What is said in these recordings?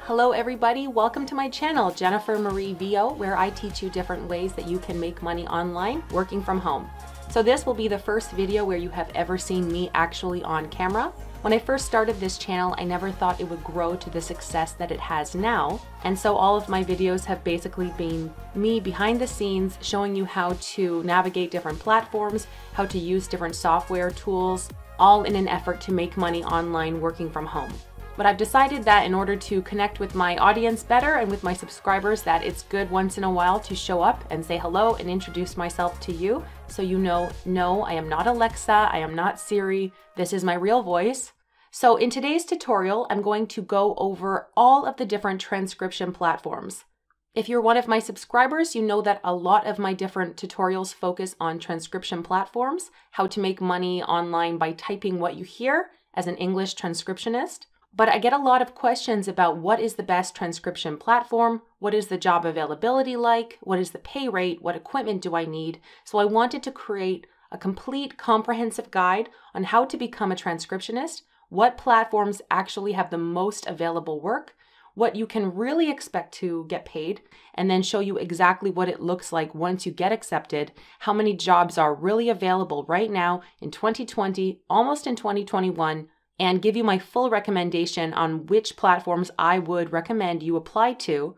Hello everybody, welcome to my channel, jennifermarievo, where I teach you different ways that you can make money online working from home. So this will be the first video where you have ever seen me actually on camera. When I first started this channel, I never thought it would grow to the success that it has now. And so all of my videos have basically been me behind the scenes showing you how to navigate different platforms, how to use different software tools, all in an effort to make money online working from home. But I've decided that in order to connect with my audience better and with my subscribers, that it's good once in a while to show up and say hello and introduce myself to you. So you know, no, I am not Alexa, I am not Siri, this is my real voice. So in today's tutorial, I'm going to go over all of the different transcription platforms. If you're one of my subscribers, you know that a lot of my different tutorials focus on transcription platforms, how to make money online by typing what you hear as an English transcriptionist. But I get a lot of questions about what is the best transcription platform, what is the job availability like, what is the pay rate, what equipment do I need. So I wanted to create a complete comprehensive guide on how to become a transcriptionist, what platforms actually have the most available work, what you can really expect to get paid, and then show you exactly what it looks like once you get accepted, how many jobs are really available right now in 2020, almost in 2021, and give you my full recommendation on which platforms I would recommend you apply to,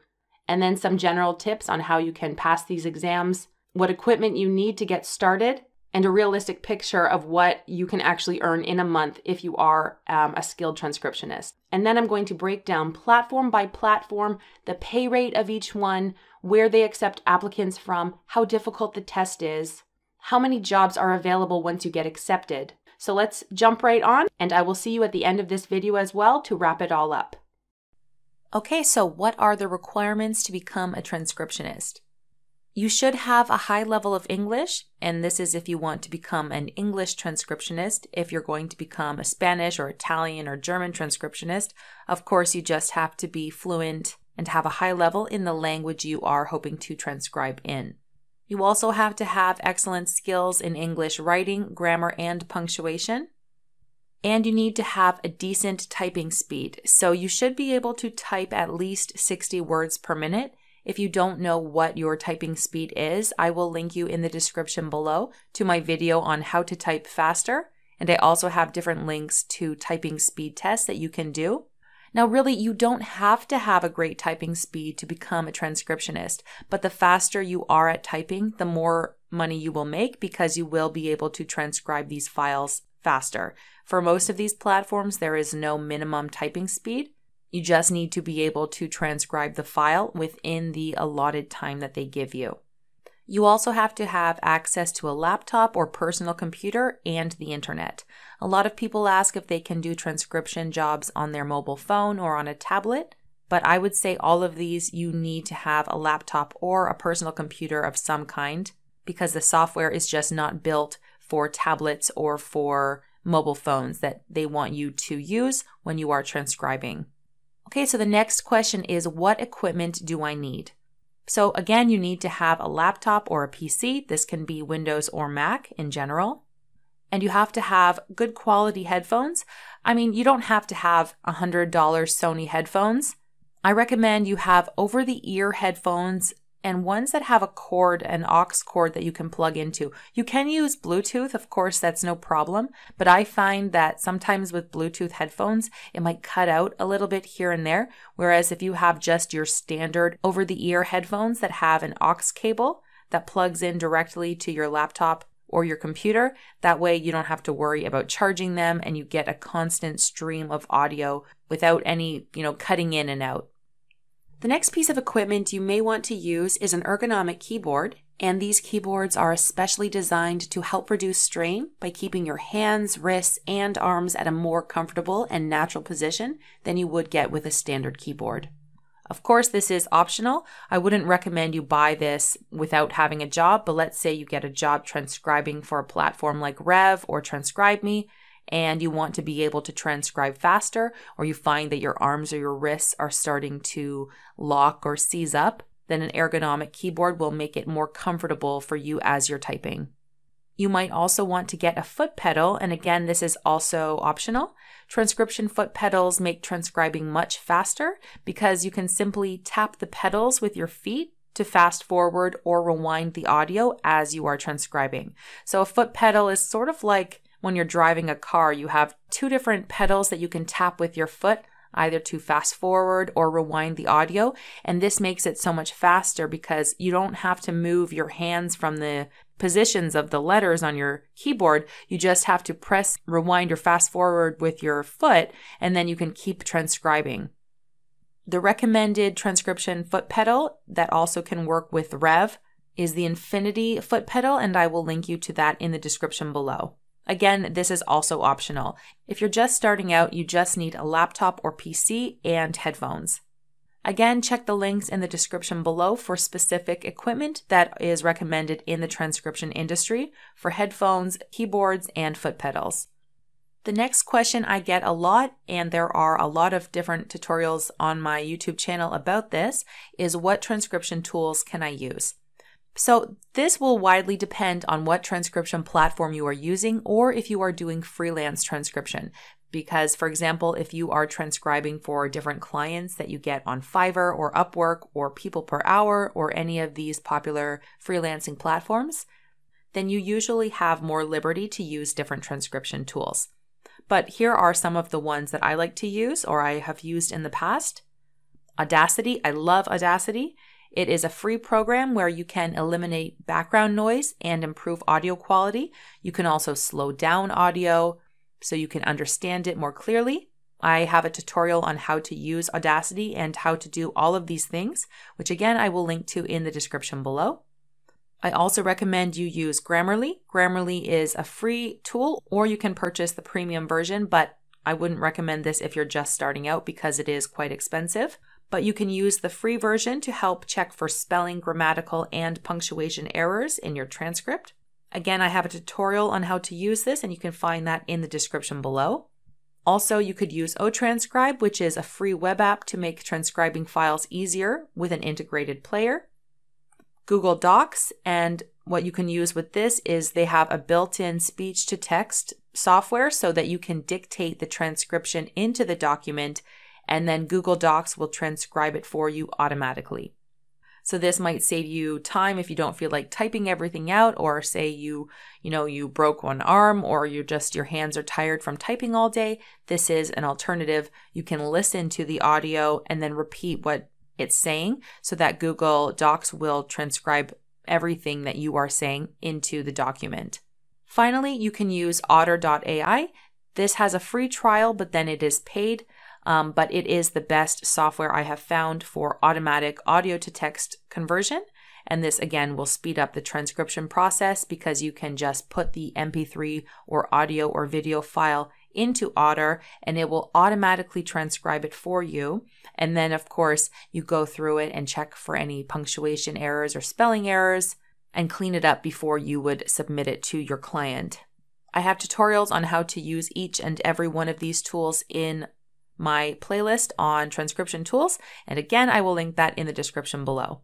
and then some general tips on how you can pass these exams, what equipment you need to get started, and a realistic picture of what you can actually earn in a month if you are a skilled transcriptionist. And then I'm going to break down platform by platform, the pay rate of each one, where they accept applicants from, how difficult the test is, how many jobs are available once you get accepted. So let's jump right on, and I will see you at the end of this video as well to wrap it all up. Okay, so what are the requirements to become a transcriptionist? You should have a high level of English, and this is if you want to become an English transcriptionist. If you're going to become a Spanish or Italian or German transcriptionist, of course you just have to be fluent and have a high level in the language you are hoping to transcribe in. You also have to have excellent skills in English writing, grammar, and punctuation. And you need to have a decent typing speed. So you should be able to type at least 60 words per minute. If you don't know what your typing speed is, I will link you in the description below to my video on how to type faster. And I also have different links to typing speed tests that you can do. Now, really, you don't have to have a great typing speed to become a transcriptionist, but the faster you are at typing, the more money you will make because you will be able to transcribe these files faster. For most of these platforms, there is no minimum typing speed. You just need to be able to transcribe the file within the allotted time that they give you. You also have to have access to a laptop or personal computer and the internet. A lot of people ask if they can do transcription jobs on their mobile phone or on a tablet, but I would say all of these you need to have a laptop or a personal computer of some kind because the software is just not built for tablets or for mobile phones that they want you to use when you are transcribing. Okay, so the next question is, what equipment do I need? So again, you need to have a laptop or a PC. This can be Windows or Mac in general. And you have to have good quality headphones. I mean, you don't have to have $100 Sony headphones. I recommend you have over-the-ear headphones and ones that have a cord, an aux cord that you can plug into. You can use Bluetooth, of course, that's no problem. But I find that sometimes with Bluetooth headphones, it might cut out a little bit here and there. Whereas if you have just your standard over-the-ear headphones that have an aux cable that plugs in directly to your laptop or your computer, that way you don't have to worry about charging them and you get a constant stream of audio without any, cutting in and out. The next piece of equipment you may want to use is an ergonomic keyboard, and these keyboards are especially designed to help reduce strain by keeping your hands, wrists, and arms at a more comfortable and natural position than you would get with a standard keyboard. Of course, this is optional. I wouldn't recommend you buy this without having a job, but let's say you get a job transcribing for a platform like Rev or TranscribeMe, and you want to be able to transcribe faster, or you find that your arms or your wrists are starting to lock or seize up, then an ergonomic keyboard will make it more comfortable for you as you're typing. You might also want to get a foot pedal, and again, this is also optional. Transcription foot pedals make transcribing much faster because you can simply tap the pedals with your feet to fast forward or rewind the audio as you are transcribing. So a foot pedal is sort of like when you're driving a car, you have two different pedals that you can tap with your foot, either to fast forward or rewind the audio. And this makes it so much faster because you don't have to move your hands from the positions of the letters on your keyboard. You just have to press rewind or fast forward with your foot, and then you can keep transcribing. The recommended transcription foot pedal that also can work with Rev is the Infinity foot pedal, and I will link you to that in the description below. Again, this is also optional. If you're just starting out, you just need a laptop or PC and headphones. Again, check the links in the description below for specific equipment that is recommended in the transcription industry for headphones, keyboards, and foot pedals. The next question I get a lot, and there are a lot of different tutorials on my YouTube channel about this, is what transcription tools can I use? So this will widely depend on what transcription platform you are using or if you are doing freelance transcription. Because, for example, if you are transcribing for different clients that you get on Fiverr or Upwork or People Per Hour or any of these popular freelancing platforms, then you usually have more liberty to use different transcription tools. But here are some of the ones that I like to use or I have used in the past. Audacity. I love Audacity. It is a free program where you can eliminate background noise and improve audio quality. You can also slow down audio so you can understand it more clearly. I have a tutorial on how to use Audacity and how to do all of these things, which again, I will link to in the description below. I also recommend you use Grammarly. Grammarly is a free tool, or you can purchase the premium version, but I wouldn't recommend this if you're just starting out because it is quite expensive. But you can use the free version to help check for spelling, grammatical, and punctuation errors in your transcript. Again, I have a tutorial on how to use this, and you can find that in the description below. Also, you could use GoTranscript, which is a free web app to make transcribing files easier with an integrated player. Google Docs, and what you can use with this is they have a built-in speech-to-text software so that you can dictate the transcription into the document, and then Google Docs will transcribe it for you automatically. So this might save you time if you don't feel like typing everything out, or say you broke one arm, or your hands are tired from typing all day. This is an alternative. You can listen to the audio and then repeat what it's saying so that Google Docs will transcribe everything that you are saying into the document. Finally, you can use Otter.ai. This has a free trial, but then it is paid. But it is the best software I have found for automatic audio to text conversion. And this again will speed up the transcription process because you can just put the MP3 or audio or video file into Otter and it will automatically transcribe it for you. And then of course you go through it and check for any punctuation errors or spelling errors and clean it up before you would submit it to your client. I have tutorials on how to use each and every one of these tools in my playlist on Transcription Tools, and again, I will link that in the description below.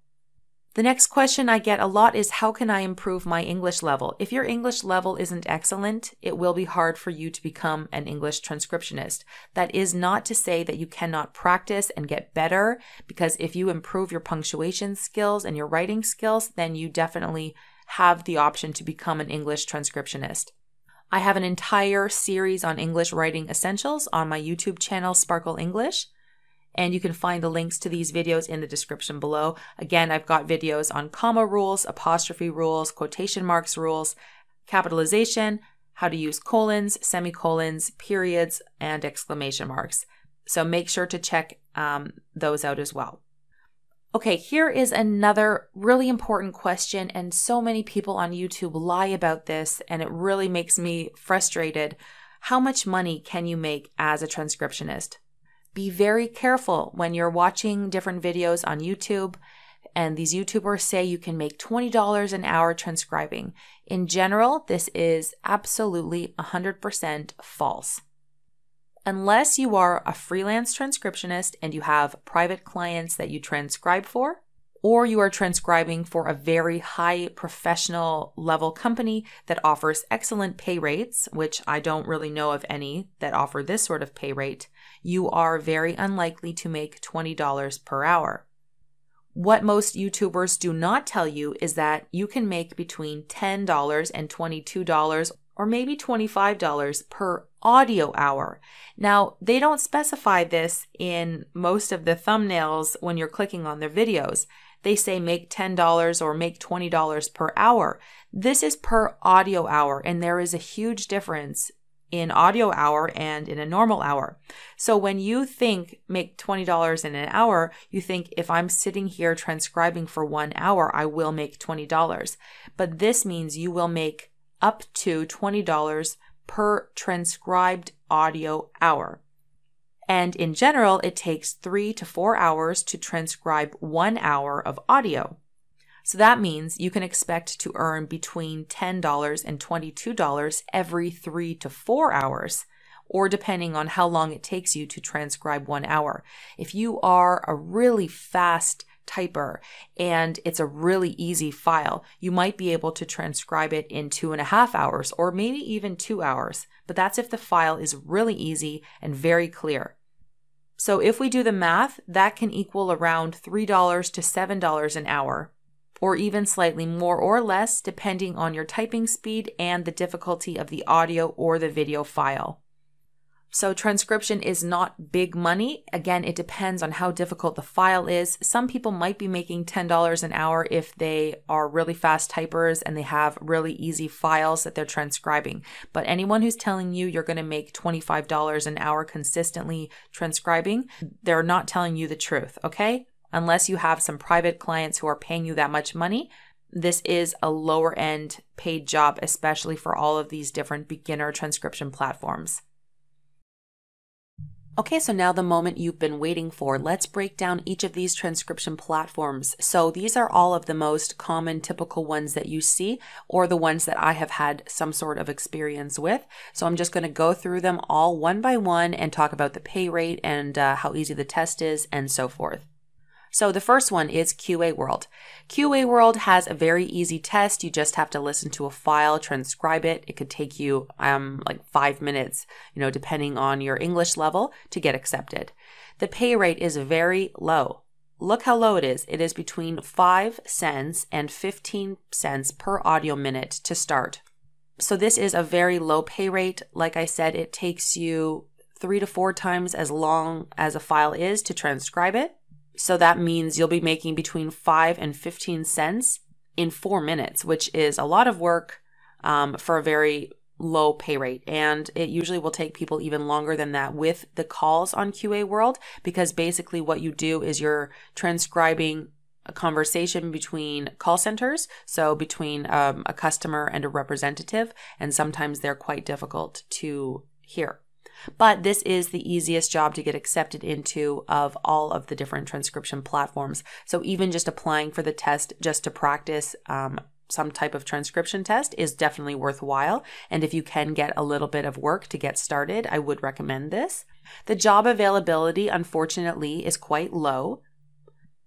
The next question I get a lot is how can I improve my English level? If your English level isn't excellent, it will be hard for you to become an English transcriptionist. That is not to say that you cannot practice and get better, because if you improve your punctuation skills and your writing skills, then you definitely have the option to become an English transcriptionist. I have an entire series on English writing essentials on my YouTube channel, Sparkle English, and you can find the links to these videos in the description below. Again, I've got videos on comma rules, apostrophe rules, quotation marks rules, capitalization, how to use colons, semicolons, periods, and exclamation marks. So make sure to check those out as well. Okay, here is another really important question, and so many people on YouTube lie about this, and it really makes me frustrated. How much money can you make as a transcriptionist? Be very careful when you're watching different videos on YouTube, and these YouTubers say you can make $20 an hour transcribing. In general, this is absolutely 100% false. Unless you are a freelance transcriptionist and you have private clients that you transcribe for, or you are transcribing for a very high professional level company that offers excellent pay rates, which I don't really know of any that offer this sort of pay rate, you are very unlikely to make $20 per hour. What most YouTubers do not tell you is that you can make between $10 and $22 or maybe $25 per audio hour. Now, they don't specify this in most of the thumbnails when you're clicking on their videos. They say make $10 or make $20 per hour. This is per audio hour, and there is a huge difference in audio hour and in a normal hour. So when you think make $20 in an hour, you think if I'm sitting here transcribing for 1 hour, I will make $20. But this means you will make up to $20 per transcribed audio hour. And in general, it takes 3 to 4 hours to transcribe 1 hour of audio. So that means you can expect to earn between $10 and $22 every 3 to 4 hours, or depending on how long it takes you to transcribe 1 hour. If you are a really fast typer and it's a really easy file, you might be able to transcribe it in 2.5 hours or maybe even 2 hours, but that's if the file is really easy and very clear. So if we do the math, that can equal around $3 to $7 an hour, or even slightly more or less depending on your typing speed and the difficulty of the audio or the video file. So transcription is not big money. Again, it depends on how difficult the file is. Some people might be making $10 an hour if they are really fast typers and they have really easy files that they're transcribing. But anyone who's telling you you're going to make $25 an hour consistently transcribing, they're not telling you the truth, okay? Unless you have some private clients who are paying you that much money, this is a lower end paid job, especially for all of these different beginner transcription platforms. Okay, so now the moment you've been waiting for. Let's break down each of these transcription platforms. So these are all of the most common typical ones that you see, or the ones that I have had some sort of experience with. So I'm just going to go through them all one by one and talk about the pay rate and how easy the test is and so forth. So the first one is QA World. QA World has a very easy test. You just have to listen to a file, transcribe it. It could take you like 5 minutes, depending on your English level to get accepted. The pay rate is very low. Look how low it is. It is between 5 cents and 15 cents per audio minute to start. So this is a very low pay rate. Like I said, it takes you 3 to 4 times as long as a file is to transcribe it. So that means you'll be making between 5 and 15 cents in 4 minutes, which is a lot of work for a very low pay rate. And it usually will take people even longer than that with the calls on QA World, because basically what you do is you're transcribing a conversation between call centers, so between a customer and a representative, and sometimes they're quite difficult to hear. But this is the easiest job to get accepted into of all of the different transcription platforms. So even just applying for the test just to practice some type of transcription test is definitely worthwhile. And if you can get a little bit of work to get started, I would recommend this. The job availability, unfortunately, is quite low.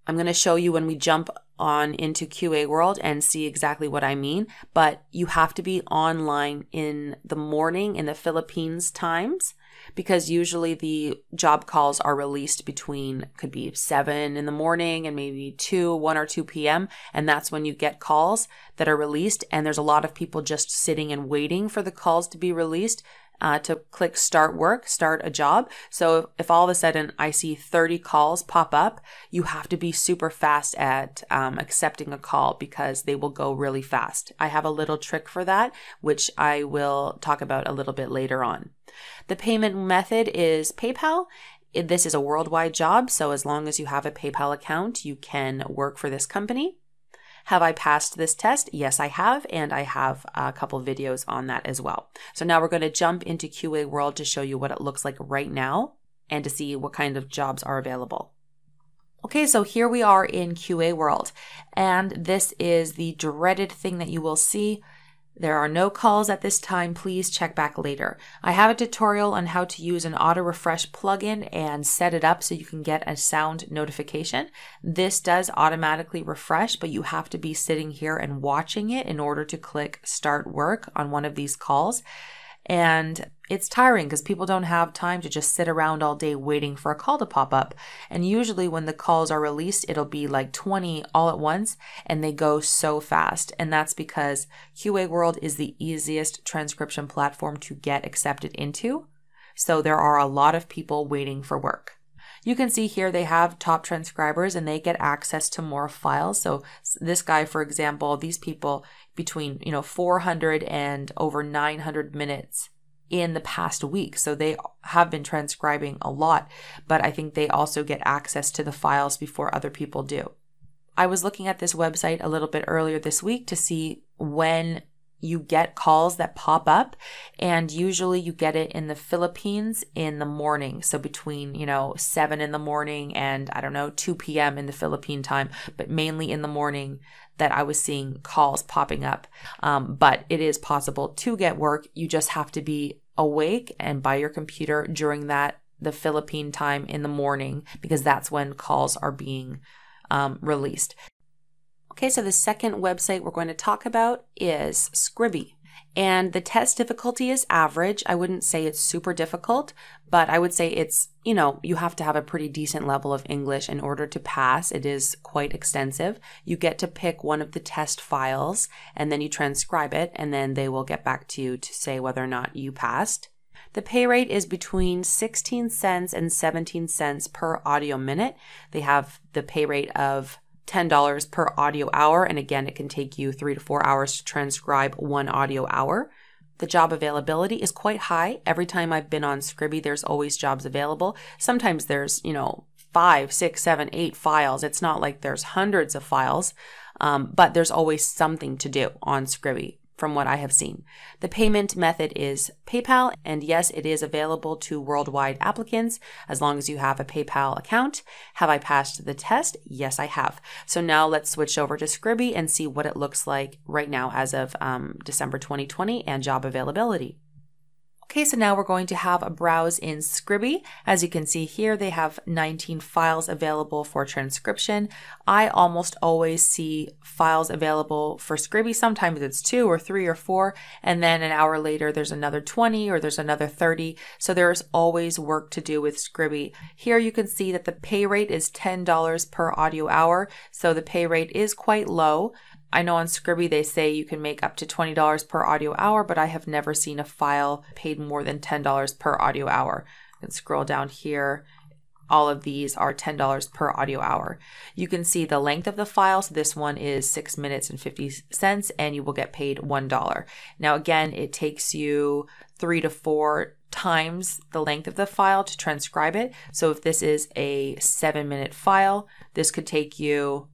I'm going to show you when we jump on into QA World and see exactly what I mean, but you have to be online in the morning in the Philippines times, because usually the job calls are released between, could be 7 in the morning and maybe 1 or 2 p.m. And that's when you get calls that are released. And there's a lot of people just sitting and waiting for the calls to be released to click start work, start a job. So if all of a sudden I see 30 calls pop up, you have to be super fast at accepting a call, because they will go really fast. I have a little trick for that, which I will talk about a little bit later on. The payment method is PayPal. This is a worldwide job, so as long as you have a PayPal account, you can work for this company. Have I passed this test? Yes, I have, and I have a couple videos on that as well. So now we're going to jump into QA World to show you what it looks like right now and to see what kind of jobs are available. Okay, so here we are in QA World, and this is the dreaded thing that you will see. There are no calls at this time. Please check back later. I have a tutorial on how to use an auto refresh plugin and set it up so you can get a sound notification. This does automatically refresh, but you have to be sitting here and watching it in order to click start work on one of these calls. And it's tiring because people don't have time to just sit around all day waiting for a call to pop up. And usually when the calls are released, it'll be like 20 all at once, and they go so fast. And that's because QA World is the easiest transcription platform to get accepted into. So there are a lot of people waiting for work. You can see here they have top transcribers and they get access to more files. So this guy, for example, these people between 400 and over 900 minutes in the past week. So they have been transcribing a lot, but I think they also get access to the files before other people do. I was looking at this website a little bit earlier this week to see when you get calls that pop up, and usually you get it in the Philippines in the morning. So between, 7 in the morning and 2 p.m. in the Philippine time, but mainly in the morning that I was seeing calls popping up. But it is possible to get work. You just have to be awake and by your computer during the Philippine time in the morning, because that's when calls are being released. Okay, so the second website we're going to talk about is Scribble. And the test difficulty is average. I wouldn't say it's super difficult, but I would say it's, you have to have a pretty decent level of English in order to pass. It is quite extensive. You get to pick one of the test files and then you transcribe it, and then they will get back to you to say whether or not you passed. The pay rate is between 16 cents and 17 cents per audio minute. They have the pay rate of $10 per audio hour. And again, it can take you 3 to 4 hours to transcribe one audio hour. The job availability is quite high. Every time I've been on Scribble, there's always jobs available. Sometimes there's, 5, 6, 7, 8 files. It's not like there's hundreds of files, but there's always something to do on Scribble from what I have seen. The payment method is PayPal, and yes, it is available to worldwide applicants as long as you have a PayPal account. Have I passed the test? Yes, I have. So now let's switch over to Scribble and see what it looks like right now as of December 2020 and job availability. Okay, so now we're going to have a browse in Scribble. As you can see here, they have 19 files available for transcription. I almost always see files available for Scribble. Sometimes it's 2 or 3 or 4, and then an hour later there's another 20 or there's another 30. So there's always work to do with Scribble. Here you can see that the pay rate is $10 per audio hour, so the pay rate is quite low. I know on Scribble they say you can make up to $20 per audio hour, but I have never seen a file paid more than $10 per audio hour. You can scroll down here. All of these are $10 per audio hour. You can see the length of the file. So this one is 6 minutes and 50 cents, and you will get paid $1. Now again, it takes you 3 to 4 times the length of the file to transcribe it. So if this is a 7-minute file, this could take you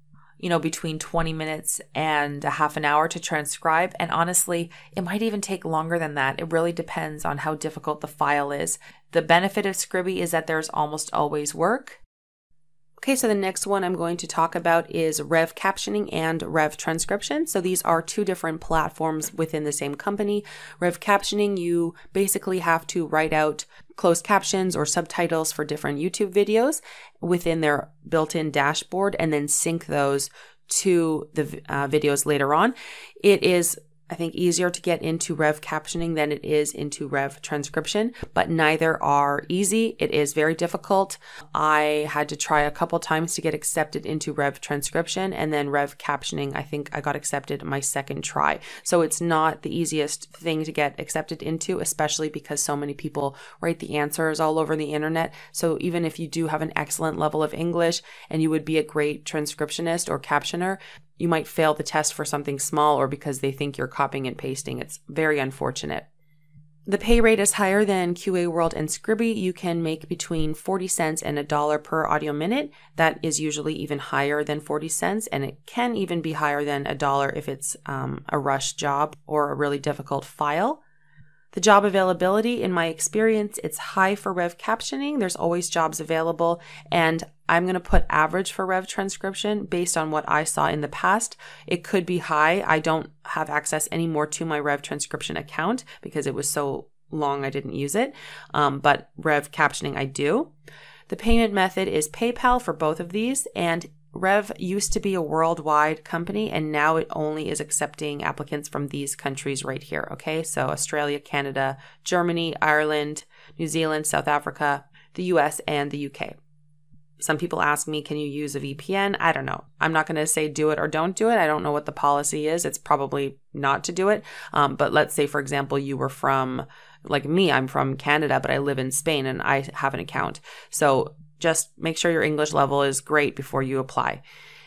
between 20 minutes and a half an hour to transcribe. And honestly, it might even take longer than that. It really depends on how difficult the file is. The benefit of Scribble is that there's almost always work. Okay, so the next one I'm going to talk about is Rev Captioning and Rev Transcription. So these are 2 different platforms within the same company. Rev Captioning, you basically have to write out closed captions or subtitles for different YouTube videos within their built-in dashboard and then sync those to the videos later on. It is, I think, easier to get into Rev Captioning than it is into Rev Transcription, but neither are easy. It is very difficult. I had to try a couple times to get accepted into Rev Transcription, and then Rev Captioning, I think I got accepted my second try. So it's not the easiest thing to get accepted into, especially because so many people write the answers all over the internet. So even if you do have an excellent level of English and you would be a great transcriptionist or captioner, you might fail the test for something small or because they think you're copying and pasting. It's very unfortunate. The pay rate is higher than QA World and Scribble. You can make between 40 cents and $1 per audio minute. That is usually even higher than 40 cents, and it can even be higher than $1 if it's a rush job or a really difficult file. The job availability, in my experience, it's high for Rev Captioning. There's always jobs available, and I'm going to put average for Rev Transcription based on what I saw in the past. It could be high. I don't have access anymore to my Rev Transcription account because it was so long I didn't use it, but Rev Captioning I do. The payment method is PayPal for both of these, and Rev used to be a worldwide company, and now it only is accepting applicants from these countries right here, okay? So Australia, Canada, Germany, Ireland, New Zealand, South Africa, the US, and the UK. Some people ask me, can you use a VPN? I don't know. I'm not going to say do it or don't do it. I don't know what the policy is. It's probably not to do it. But let's say, for example, you were from, like me, I'm from Canada, but I live in Spain and I have an account. So just make sure your English level is great before you apply.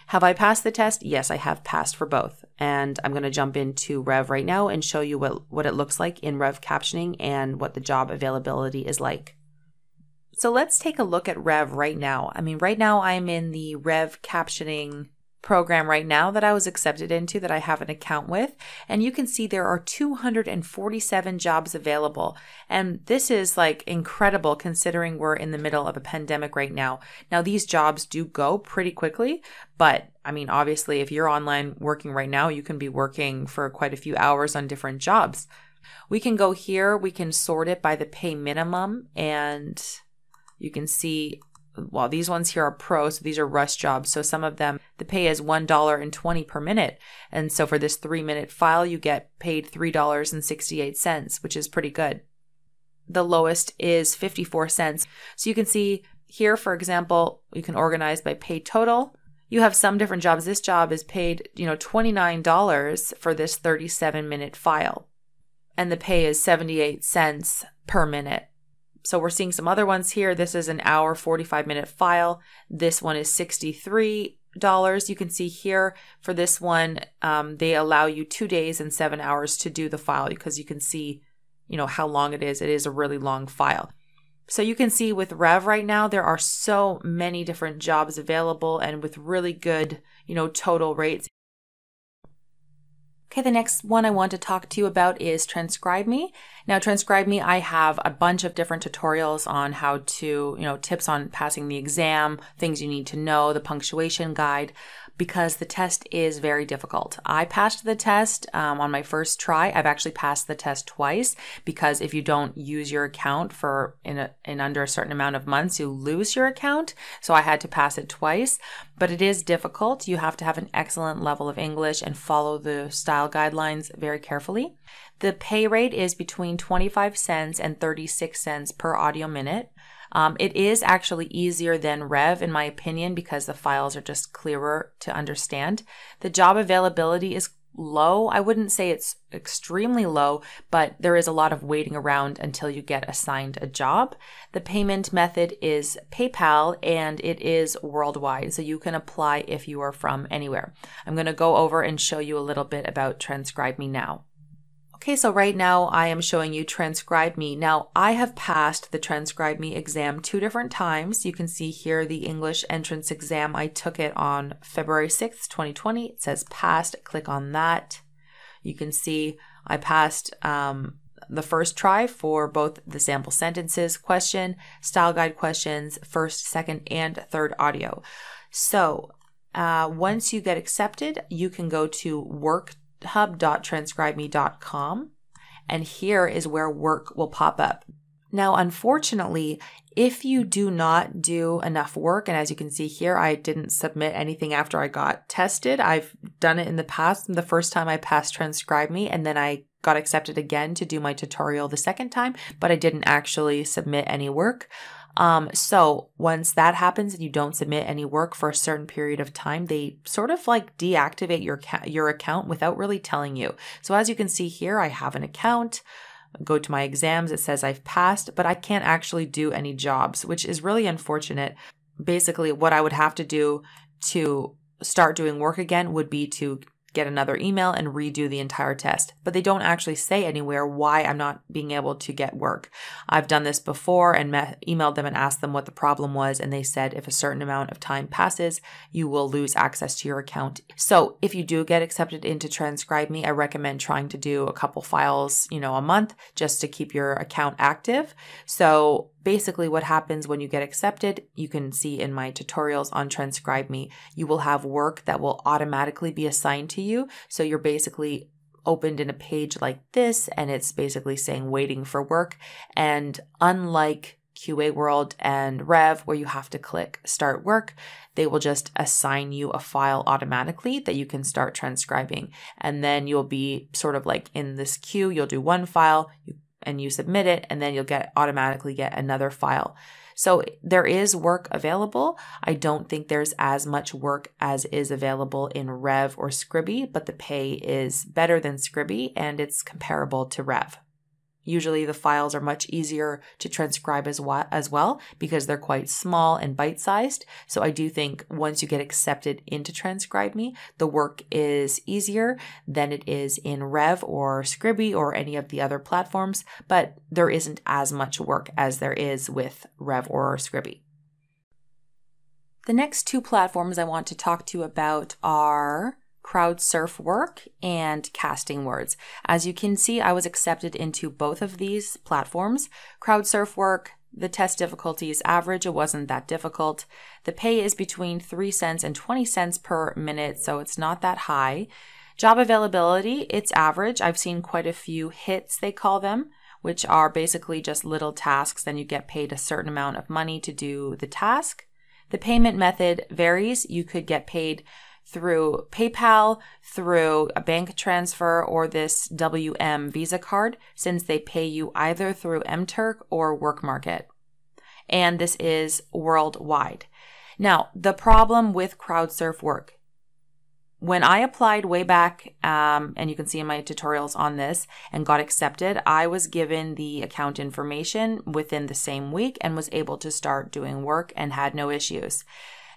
Have I passed the test? Yes, I have passed for both. And I'm going to jump into Rev right now and show you what it looks like in Rev Captioning and what the job availability is like. So let's take a look at Rev right now. Right now I'm in the Rev Captioning program right now that I was accepted into, that I have an account with, and you can see there are 247 jobs available, and this is like incredible considering we're in the middle of a pandemic right now. Now these jobs do go pretty quickly, but obviously if you're online working right now, you can be working for quite a few hours on different jobs. We can go here, we can sort it by the pay minimum, and you can see, well, these ones here are pro, so these are rush jobs. So some of them, the pay is $1.20 per minute. And so for this 3-minute file, you get paid $3.68, which is pretty good. The lowest is 54 cents. So you can see here, for example, you can organize by pay total. You have some different jobs. This job is paid, $29 for this 37-minute file. And the pay is 78 cents per minute. So we're seeing some other ones here. This is an hour, 45-minute file. This one is $63. You can see here for this one, they allow you 2 days and 7 hours to do the file because you can see, how long it is. It is a really long file. So you can see with Rev right now, there are so many different jobs available and with really good, total rates. Okay, the next one I want to talk to you about is TranscribeMe. Now, TranscribeMe, I have a bunch of different tutorials on how to, tips on passing the exam, things you need to know, the punctuation guide, because the test is very difficult. I passed the test on my first try. I've actually passed the test twice because if you don't use your account for in under a certain amount of months, you lose your account. So I had to pass it twice, but it is difficult. You have to have an excellent level of English and follow the style guidelines very carefully. The pay rate is between 25 cents and 36 cents per audio minute. It is actually easier than Rev, in my opinion, because the files are just clearer to understand. The job availability is low. I wouldn't say it's extremely low, but there is a lot of waiting around until you get assigned a job. The payment method is PayPal, and it is worldwide, so you can apply if you are from anywhere. I'm going to go over and show you a little bit about TranscribeMe now. Okay, so right now I am showing you TranscribeMe. Now I have passed the TranscribeMe exam 2 different times. You can see here the English entrance exam. I took it on February 6th, 2020. It says passed. Click on that. You can see I passed the first try for both the sample sentences question, style guide questions, first, second, and third audio. So once you get accepted, you can go to workhub.transcribeme.com, and here is where work will pop up. Now, unfortunately, if you do not do enough work, and as you can see here, I didn't submit anything after I got tested. I've done it in the past. The first time I passed TranscribeMe, and then I got accepted again to do my tutorial the second time, but I didn't actually submit any work. So once that happens and you don't submit any work for a certain period of time, they sort of like deactivate your account without really telling you. So as you can see here, I have an account. Go to my exams. It says I've passed, but I can't actually do any jobs, which is really unfortunate. Basically, what I would have to do to start doing work again would be to get another email and redo the entire test. But they don't actually say anywhere why I'm not being able to get work. I've done this before and emailed them and asked them what the problem was, and they said if a certain amount of time passes, you will lose access to your account. So if you do get accepted into TranscribeMe, I recommend trying to do a couple files, a month, just to keep your account active. So basically what happens when you get accepted, you can see in my tutorials on TranscribeMe, you will have work that will automatically be assigned to you. So you're basically opened in a page like this, and it's basically saying waiting for work. And unlike QA World and Rev, where you have to click start work, they will just assign you a file automatically that you can start transcribing. And then you'll be sort of like in this queue, you'll do one file and you submit it, and then you'll automatically get another file. So there is work available. I don't think there's as much work as is available in Rev or Scribble, but the pay is better than Scribble and it's comparable to Rev. Usually the files are much easier to transcribe as well because they're quite small and bite-sized. So I do think once you get accepted into TranscribeMe, the work is easier than it is in Rev or Scribble or any of the other platforms, but there isn't as much work as there is with Rev or Scribble. The next two platforms I want to talk to you about are Crowdsurf work and casting words. As you can see, I was accepted into both of these platforms. Crowdsurf work, the test difficulty is average. It wasn't that difficult. The pay is between 3 cents and 20 cents per minute, so it's not that high. Job availability, it's average. I've seen quite a few hits, they call them, which are basically just little tasks. Then you get paid a certain amount of money to do the task. The payment method varies. You could get paid through PayPal, through a bank transfer, or this WM Visa card, since they pay you either through mTurk or WorkMarket. And this is worldwide. Now, the problem with Crowdsurf work, when I applied way back, and you can see in my tutorials on this, and got accepted, I was given the account information within the same week and was able to start doing work and had no issues.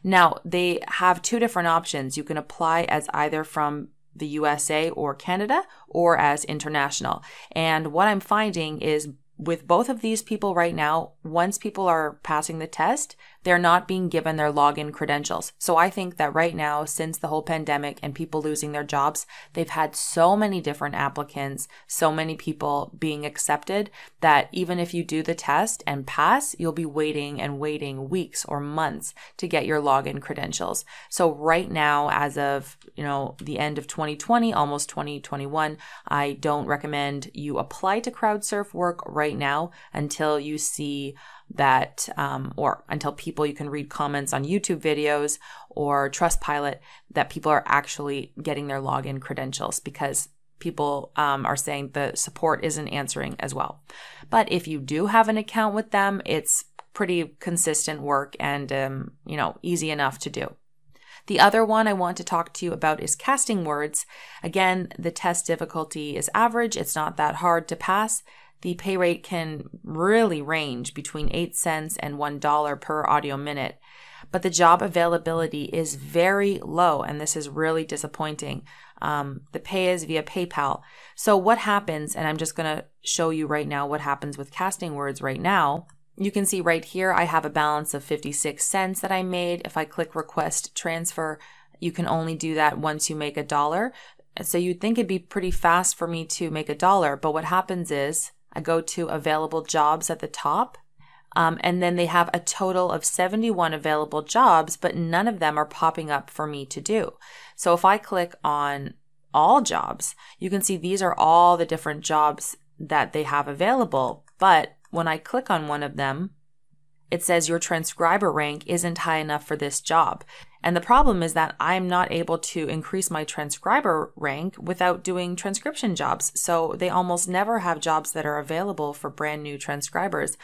Now, they have two different options. You can apply as either from the USA or Canada or as international. And what I'm finding is with both of these people right now, once people are passing the test, they're not being given their login credentials. So I think that right now, since the whole pandemic and people losing their jobs, they've had so many different applicants, so many people being accepted, that even if you do the test and pass, you'll be waiting and waiting weeks or months to get your login credentials. So right now, as of the end of 2020, almost 2021, I don't recommend you apply to Crowdsurf work right now until you see that, or until you can read comments on YouTube videos or Trustpilot that people are actually getting their login credentials, because people are saying the support isn't answering as well. But if you do have an account with them, it's pretty consistent work and, easy enough to do. The other one I want to talk to you about is casting words. Again, the test difficulty is average. It's not that hard to pass. The pay rate can really range between 8 cents and $1 per audio minute, but the job availability is very low, and this is really disappointing. The pay is via PayPal. So what happens, and I'm just going to show you right now what happens with casting words right now. You can see right here, I have a balance of 56 cents that I made. If I click request transfer, you can only do that once you make $1. So you'd think it'd be pretty fast for me to make $1, but what happens is I go to available jobs at the top, and then they have a total of 71 available jobs, but none of them are popping up for me to do. So if I click on all jobs, you can see these are all the different jobs that they have available. But when I click on one of them, it says your transcriber rank isn't high enough for this job. And the problem is that I'm not able to increase my transcriber rank without doing transcription jobs. So they almost never have jobs that are available for brand new transcribers.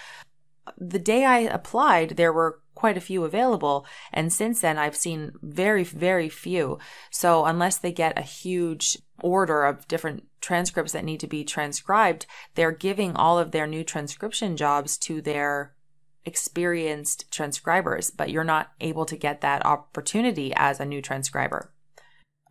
The day I applied, there were quite a few available. And since then, I've seen very, very few. So unless they get a huge order of different transcripts that need to be transcribed, they're giving all of their new transcription jobs to their experienced transcribers, but you're not able to get that opportunity as a new transcriber.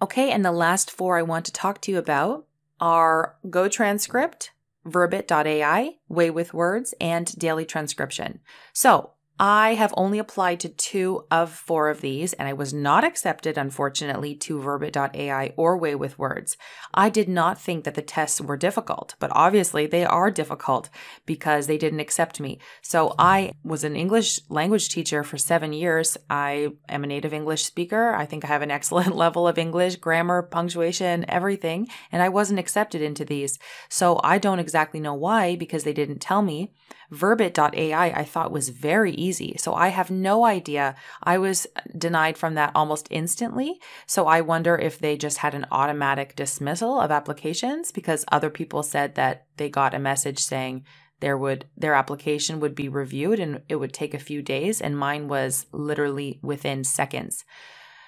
Okay, and the last 4 I want to talk to you about are GoTranscript, Verbit.ai, Way with Words, and Daily Transcription. So I have only applied to 2 of 4 of these, and I was not accepted, unfortunately, to Verbit.ai or Way with Words. I did not think that the tests were difficult, but obviously they are difficult because they didn't accept me. So I was an English language teacher for 7 years. I am a native English speaker. I think I have an excellent level of English, grammar, punctuation, everything, and I wasn't accepted into these. So I don't exactly know why, because they didn't tell me. Verbit.ai I thought was very easy, so I have no idea. I was denied from that almost instantly, so I wonder if they just had an automatic dismissal of applications, because other people said that they got a message saying their application would be reviewed and it would take a few days, and mine was literally within seconds.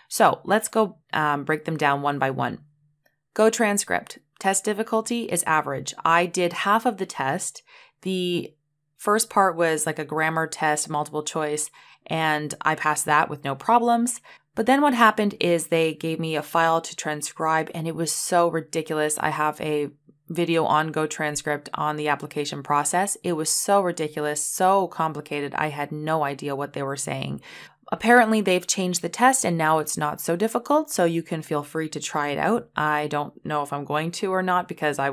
So let's go break them down one by one. GoTranscript. Test difficulty is average. I did half of the test. The first part was like a grammar test, multiple choice, and I passed that with no problems. But then what happened is they gave me a file to transcribe, and it was so ridiculous. I have a video on GoTranscript on the application process. It was so ridiculous, so complicated. I had no idea what they were saying. Apparently, they've changed the test and now it's not so difficult, so you can feel free to try it out. I don't know if I'm going to or not, because I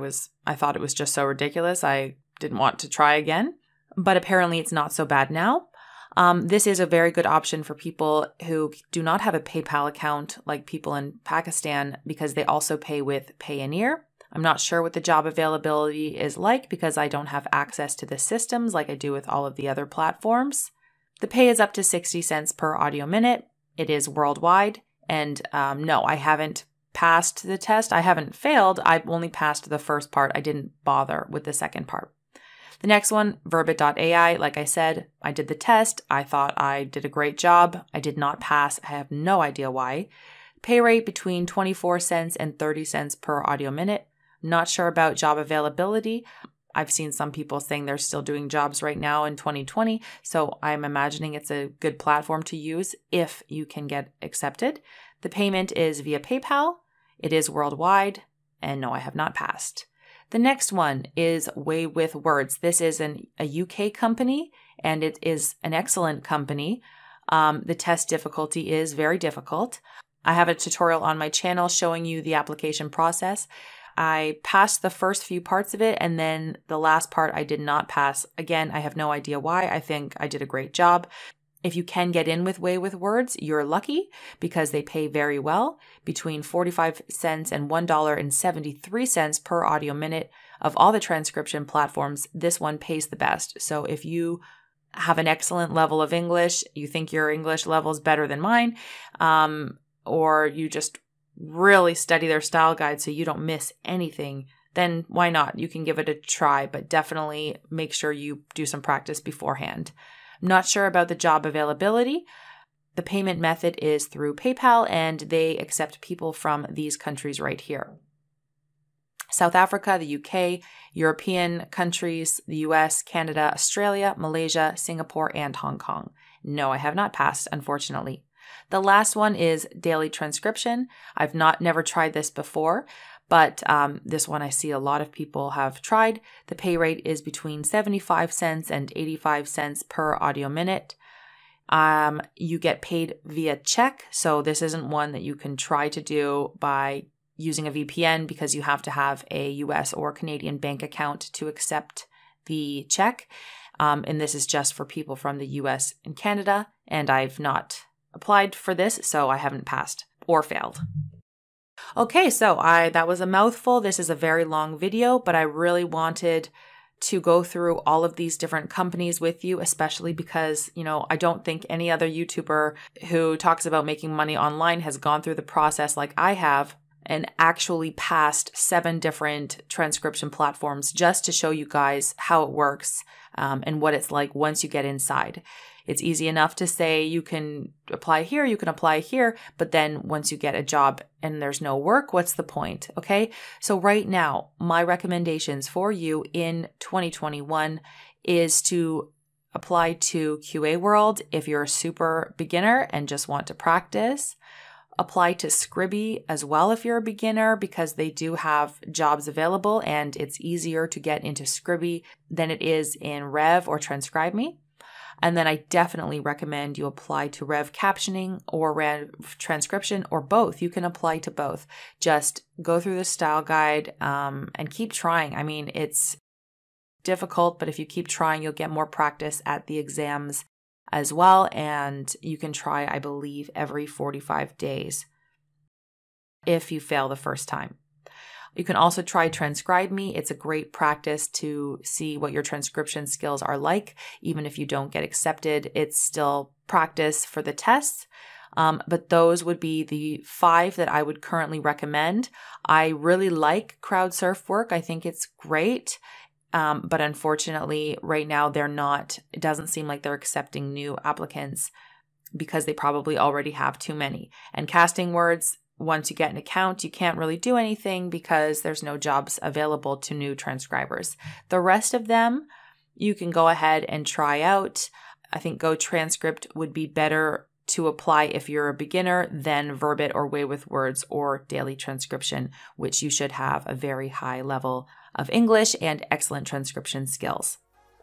thought it was just so ridiculous. I didn't want to try again. But apparently it's not so bad now. This is a very good option for people who do not have a PayPal account, like people in Pakistan, because they also pay with Payoneer. I'm not sure what the job availability is like because I don't have access to the systems like I do with all of the other platforms. The pay is up to 60 cents per audio minute. It is worldwide. And no, I haven't passed the test. I haven't failed. I've only passed the first part. I didn't bother with the second part. The next one, Verbit.ai, like I said, I did the test. I thought I did a great job. I did not pass. I have no idea why. Pay rate between 24 cents and 30 cents per audio minute. Not sure about job availability. I've seen some people saying they're still doing jobs right now in 2020, so I'm imagining it's a good platform to use if you can get accepted. The payment is via PayPal. It is worldwide, and no, I have not passed. The next one is Way with Words. This is a UK company, and it is an excellent company. The test difficulty is very difficult. I have a tutorial on my channel showing you the application process. I passed the first few parts of it, and then the last part I did not pass. Again, I have no idea why. I think I did a great job. If you can get in with Way with Words, you're lucky because they pay very well, between 45 cents and $1.73 per audio minute. Of all the transcription platforms, this one pays the best. So if you have an excellent level of English, you think your English level is better than mine, or you just really study their style guide so you don't miss anything, then why not? You can give it a try, but definitely make sure you do some practice beforehand. I'm not sure about the job availability. The payment method is through PayPal, and they accept people from these countries right here. South Africa, the UK, European countries, the US, Canada, Australia, Malaysia, Singapore, and Hong Kong. No, I have not passed, unfortunately. The last one is Daily Transcription. I've never tried this before, but this one I see a lot of people have tried. The pay rate is between 75 cents and 85 cents per audio minute. You get paid via check, so this isn't one that you can try to do by using a VPN because you have to have a US or Canadian bank account to accept the check. And this is just for people from the US and Canada, and I've not applied for this, so I haven't passed or failed. Okay, so that was a mouthful. This is a very long video, but I really wanted to go through all of these different companies with you, especially because, I don't think any other YouTuber who talks about making money online has gone through the process like I have and actually passed 7 different transcription platforms just to show you guys how it works and what it's like once you get inside. It's easy enough to say you can apply here, but then once you get a job and there's no work, what's the point? Okay. So right now, my recommendations for you in 2021 is to apply to QA World if you're a super beginner and just want to practice. apply to TranscribeMe as well if you're a beginner, because they do have jobs available and it's easier to get into TranscribeMe than it is in Rev or TranscribeMe. And then I definitely recommend you apply to Rev Captioning or Rev Transcription, or both. You can apply to both. Just go through the style guide and keep trying. I mean, it's difficult, but if you keep trying, you'll get more practice at the exams as well. And you can try, I believe, every 45 days if you fail the first time. You can also try TranscribeMe. It's a great practice to see what your transcription skills are like. Even if you don't get accepted, it's still practice for the tests. But those would be the 5 that I would currently recommend. I really like Crowdsurf work. I think it's great. But unfortunately, right now it doesn't seem like they're accepting new applicants because they probably already have too many. And casting words, once you get an account, you can't really do anything because there's no jobs available to new transcribers. The rest of them, you can go ahead and try out. I think GoTranscript would be better to apply if you're a beginner than Verbit or Way with Words or Daily Transcription, which you should have a very high level of English and excellent transcription skills.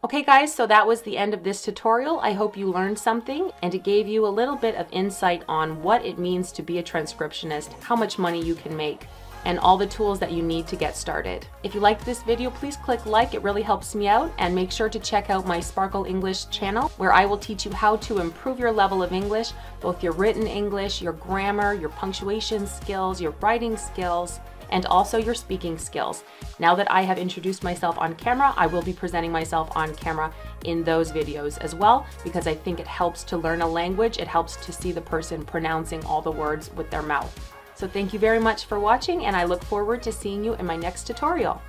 Okay guys, so that was the end of this tutorial. I hope you learned something and it gave you a little bit of insight on what it means to be a transcriptionist, how much money you can make, and all the tools that you need to get started. If you liked this video, please click like, it really helps me out, and make sure to check out my Sparkle English channel where I will teach you how to improve your level of English, both your written English, your grammar, your punctuation skills, your writing skills, and also your speaking skills. Now that I have introduced myself on camera, I will be presenting myself on camera in those videos as well, because I think it helps to learn a language. It helps to see the person pronouncing all the words with their mouth. So thank you very much for watching, and I look forward to seeing you in my next tutorial.